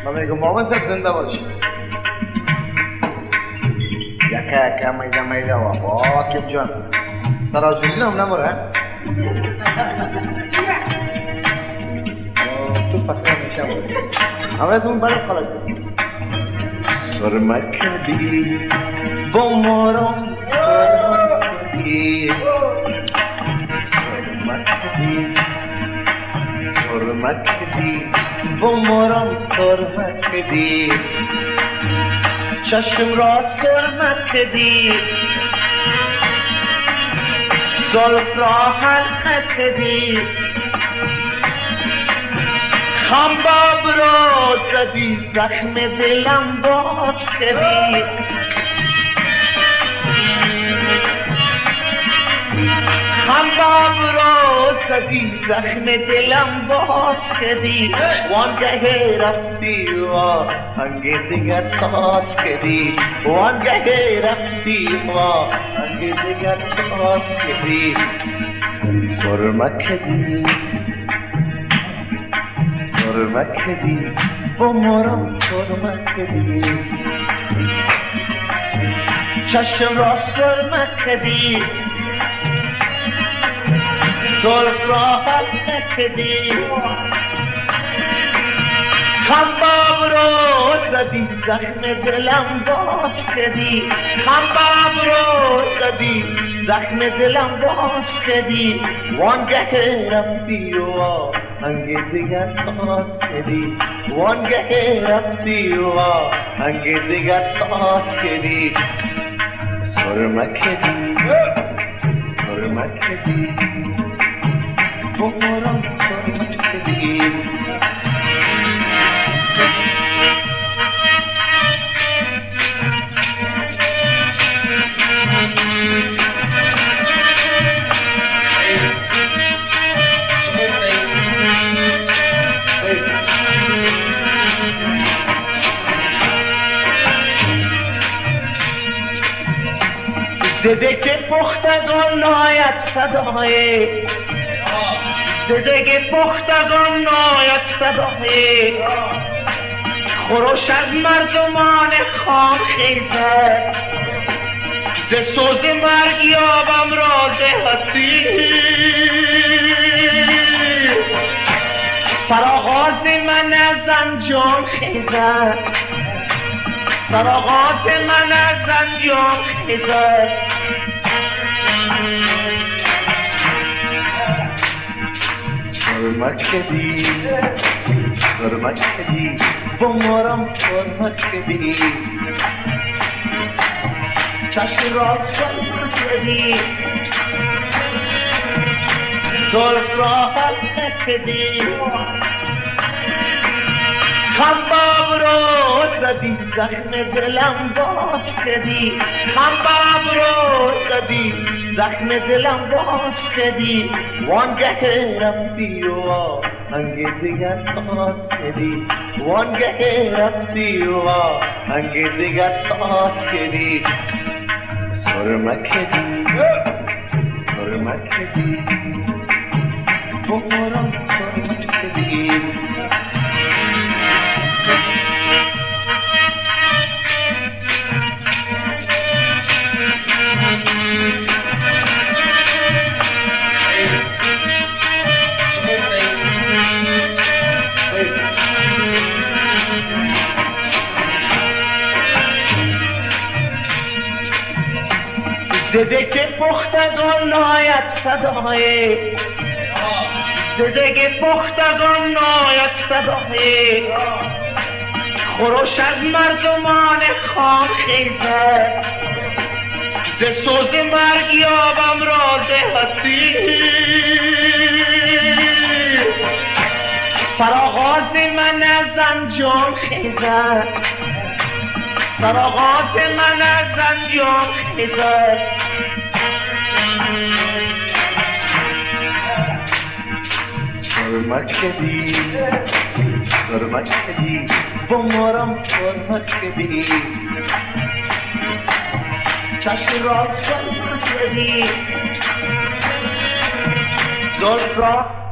من میگم مامان صاحب زنده باشی. یکه میگه و واکب جان تراجوزی هم نموره. تو فکر میشم اما تو برای خلاص سرمکدی با مارم سرمکدی با مارم سرمکدی چشم را سرمکدی زلف را حلقه کدی خنباب را زدی زخم دلم باز کدی خنباب را زدی زخم دلم باز کدی وانگه رفتی و هنگه دیگر تاز کدی وانگه رفتی و هنگه دیگر تاز کدی سرمکدی سرمکدی با مارم سرمکدی چشم را سرمکدی زلف را حلقه کدی خنباب را زدی زخم دلم باز کدی خنباب را زدی زخم دلم باز کدی وانگه رفتی و هنگه دیگر تاز کدی وانگه رفتی و هنگه دیگر تاز کدی سرمکدی سرمکدی بخورم سرمکدی زده که پختگان ناید صدای زده که پختگان ناید صدای خروش از مردمان خام خیزد ز سوز مرگ یابم راز هستی سرآغاز من از انجام خیزد سرآغاز من از انجام خیزد سرمکدی سرمکدی با مارم سرمکدی چشم را سرمکدی زلف را حلقه کدی خنباب را زدی زخم دلم باز کدی خنباب را زدی زخم دلم باز کدی وانگه رفتی و هنگه دیگر تاز کدی وانگه رفتی و هنگه دیگر تاز کدی سرمکدی سرمکدی بخورم سرمکدی زده که پختگان ناید صدای زده که پختگان ناید صدای خروش از مردمان خام خیزد ز سوز مرگ یابم راز هستی سرآغاز من از انجام خیزد سرآغاز من از انجام خیزد سرمکدی سرمکدی با مارم سرمکدی چشم را سرمکدی زلف را